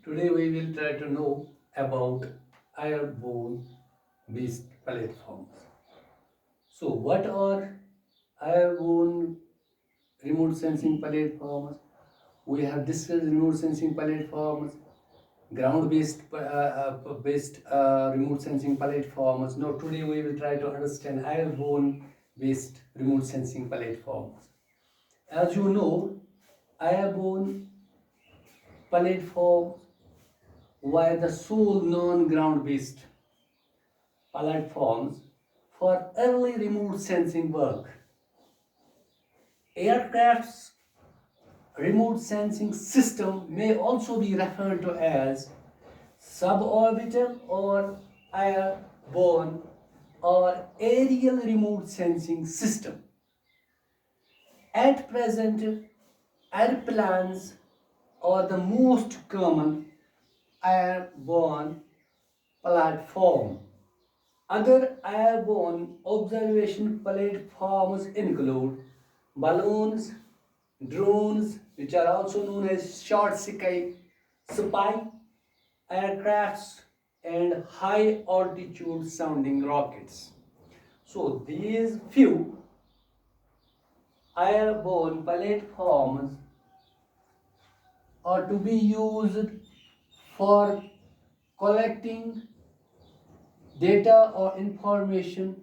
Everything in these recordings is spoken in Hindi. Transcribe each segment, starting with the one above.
Today we will try to know about airborne based platforms. So what are airborne remote sensing platforms? We have discussed remote sensing platforms, ground based remote sensing platforms. Now today we will try to understand airborne based remote sensing platforms. As you know, airborne platforms were the sole non-ground based platforms for early remote sensing work. Aircraft's remote sensing system may also be referred to as suborbital or airborne or aerial remote sensing system. At present, airplanes are the most common airborne platform. Other airborne observation platforms include balloons, drones, which are also known as short spy aircrafts, and high altitude sounding rockets. So these few airborne platforms are to be used for collecting data or information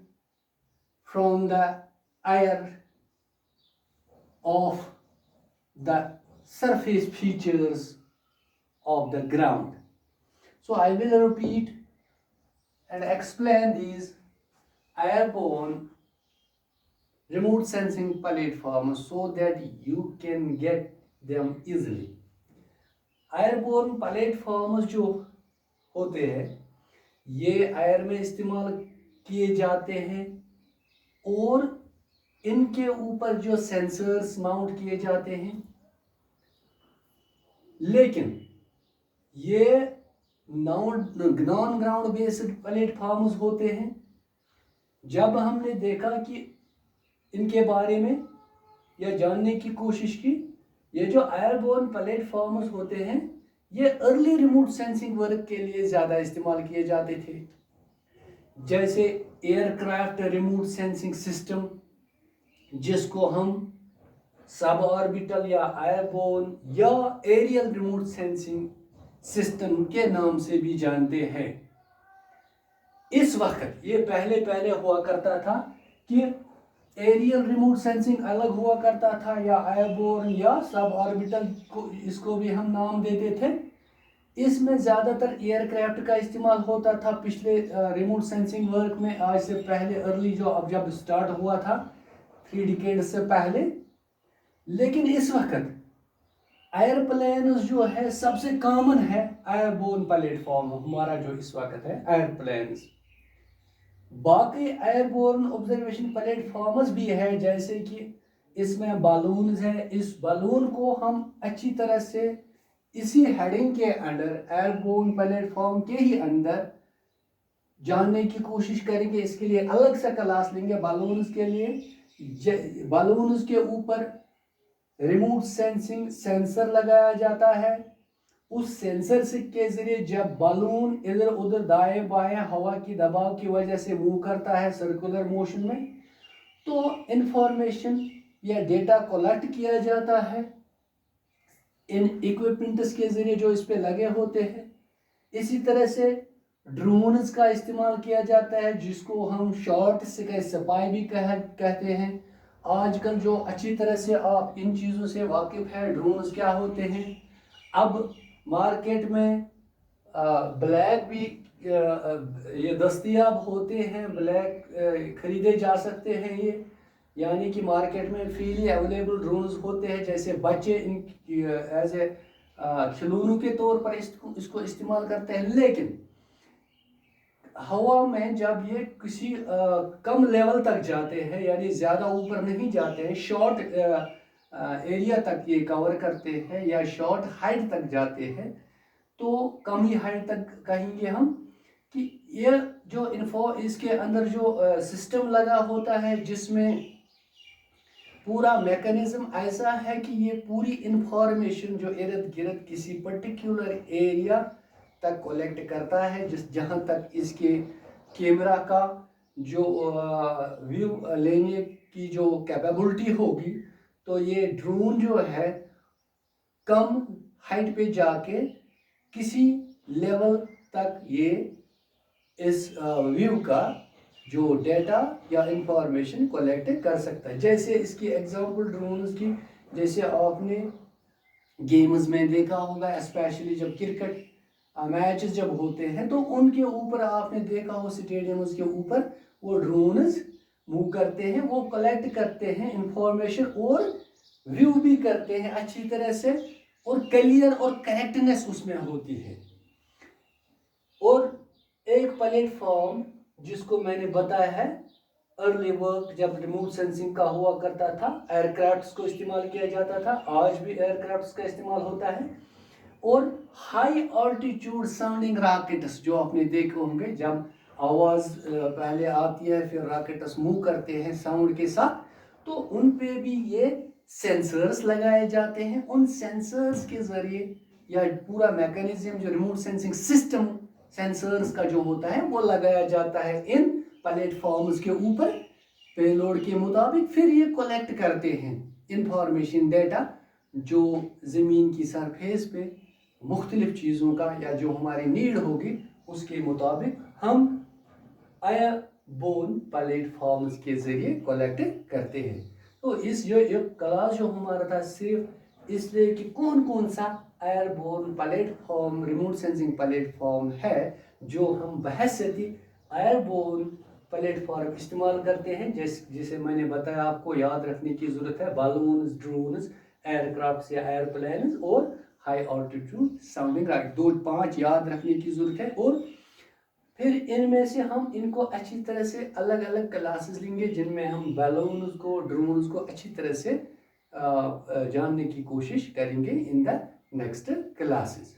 from the air of the surface features of the ground. So I will repeat and explain these airborne remote sensing platforms so that you can get them easily. Airborne platforms जो होते हैं ये एयर में इस्तेमाल किए जाते हैं और इनके ऊपर जो सेंसर्स माउंट किए जाते हैं, लेकिन ये नॉन ग्राउंड बेस्ड प्लेटफॉर्म्स होते हैं। जब हमने देखा कि इनके बारे में या जानने की कोशिश की, ये जो एयरबोर्न प्लेटफॉर्म्स होते हैं ये अर्ली रिमोट सेंसिंग वर्क के लिए ज़्यादा इस्तेमाल किए जाते थे, जैसे एयरक्राफ्ट रिमोट सेंसिंग सिस्टम, जिसको हम सब ऑर्बिटल या एयरबोर्न या एरियल रिमोट सेंसिंग सिस्टम के नाम से भी जानते हैं। इस वक्त ये पहले हुआ करता था कि एरियल रिमोट सेंसिंग अलग हुआ करता था या एयरबोर्न या सब ऑर्बिटल को इसको भी हम नाम देते थे। इसमें ज़्यादातर एयरक्राफ्ट का इस्तेमाल होता था पिछले रिमोट सेंसिंग वर्क में। आज से पहले अर्ली जो अब जब स्टार्ट हुआ था 3 डिकेड से पहले, लेकिन इस वक्त एयरप्लेन्स जो है सबसे कॉमन है एयरबोर्न प्लेटफॉर्म हमारा जो इस वक्त है एयरप्लेन्स। बाकी एयरबोर्न ऑब्जर्वेशन प्लेटफॉर्म्स भी है, जैसे कि इसमें बालून्स है। इस बालून को हम अच्छी तरह से इसी हेडिंग के अंडर एयरबोर्न प्लेटफॉर्म के ही अंदर जानने की कोशिश करेंगे। इसके लिए अलग से क्लास लेंगे बालून्स के लिए। बालून्स के ऊपर रिमोट सेंसिंग सेंसर लगाया जाता है। उस सेंसर से के जरिए जब बालून इधर उधर दाएं बाएं हवा की दबाव की वजह से मूव करता है सर्कुलर मोशन में, तो इंफॉर्मेशन या डेटा कलेक्ट किया जाता है इन इक्विपमेंट्स के जरिए जो इस पे लगे होते हैं। इसी तरह से ड्रोन्स का इस्तेमाल किया जाता है, जिसको हम शॉर्ट स्पाई भी कहते हैं। आजकल जो अच्छी तरह से आप इन चीज़ों से वाकिफ है, ड्रोन्स क्या होते हैं। अब मार्केट में ब्लैक भी ये दस्तयाब होते हैं, ब्लैक खरीदे जा सकते हैं ये, यानी कि मार्केट में फ्रीली अवेलेबल ड्रोन्स होते हैं। जैसे बच्चे इन एज ए खिलौनों के तौर पर इसको इस्तेमाल करते हैं, लेकिन हवा में जब ये किसी कम लेवल तक जाते हैं, यानी ज़्यादा ऊपर नहीं जाते हैं, शॉर्ट एरिया तक ये कवर करते हैं या शॉर्ट हाइट तक जाते हैं, तो कम ही हाइट तक कहेंगे हम कि ये जो इसके अंदर जो सिस्टम लगा होता है, जिसमें पूरा मैकेनिज्म ऐसा है कि ये पूरी इंफॉर्मेशन जो इर्द गिर्द किसी पर्टिकुलर एरिया तक कलेक्ट करता है, जिस जहाँ तक इसके कैमरा का जो व्यू लेने की जो कैपेबिलिटी होगी, तो ये ड्रोन जो है कम हाइट पे जाके किसी लेवल तक ये इस व्यू का जो डेटा या इंफॉर्मेशन कलेक्ट कर सकता है। जैसे इसकी एग्जांपल ड्रोन्स की, जैसे आपने गेम्स में देखा होगा, स्पेशली जब क्रिकेट मैचेस जब होते हैं तो उनके ऊपर आपने देखा हो स्टेडियम्स के ऊपर वो ड्रोन्स मूव करते हैं, वो कलेक्ट करते हैं इंफॉर्मेशन और व्यू भी करते हैं अच्छी तरह से, और क्लियर और करेक्टनेस उसमें होती है। और एक प्लेटफॉर्म जिसको मैंने बताया है, अर्ली वर्क जब रिमोट सेंसिंग का हुआ करता था, एयरक्राफ्ट्स को इस्तेमाल किया जाता था, आज भी एयरक्राफ्ट्स का इस्तेमाल होता है। और हाई ऑल्टीट्यूड साउंडिंग रॉकेट्स जो आपने देखे होंगे, जब आवाज़ पहले आती है फिर रॉकेट्स मूव करते हैं साउंड के साथ, तो उन पे भी ये सेंसर्स लगाए जाते हैं। उन सेंसर्स के ज़रिए या पूरा मैकेनिज्म जो रिमोट सेंसिंग सिस्टम सेंसर्स का जो होता है वो लगाया जाता है इन प्लेटफॉर्म्स के ऊपर पेलोड के मुताबिक। फिर ये कलेक्ट करते हैं इंफॉर्मेशन डेटा जो ज़मीन की सरफेस पे मुख्तलिफ चीज़ों का या जो हमारी नीड होगी उसके मुताबिक हम एयरबोर्न प्लेटफॉर्म्स के ज़रिए कलेक्ट करते हैं। तो इस जो क्लास जो हमारा था सिर्फ इसलिए कि कौन कौन सा airborne platform remote sensing platform है जो हम बहैसियती एयरबोर्न प्लेटफॉर्म इस्तेमाल करते हैं। जिसे मैंने बताया आपको याद रखने की ज़रूरत है, बालून्स, ड्रोन्स, एयरक्राफ्ट या एयरप्लेन्स और हाई ऑल्टीट्यूड साउंडिंग रॉकेट, 2-5 याद रखने की ज़रूरत है। और फिर इनमें से हम इनको अच्छी तरह से अलग अलग क्लासेस लेंगे जिनमें हम बैलून्स को, ड्रोन्स को अच्छी तरह से जानने की कोशिश करेंगे इन द नेक्स्ट क्लासेस।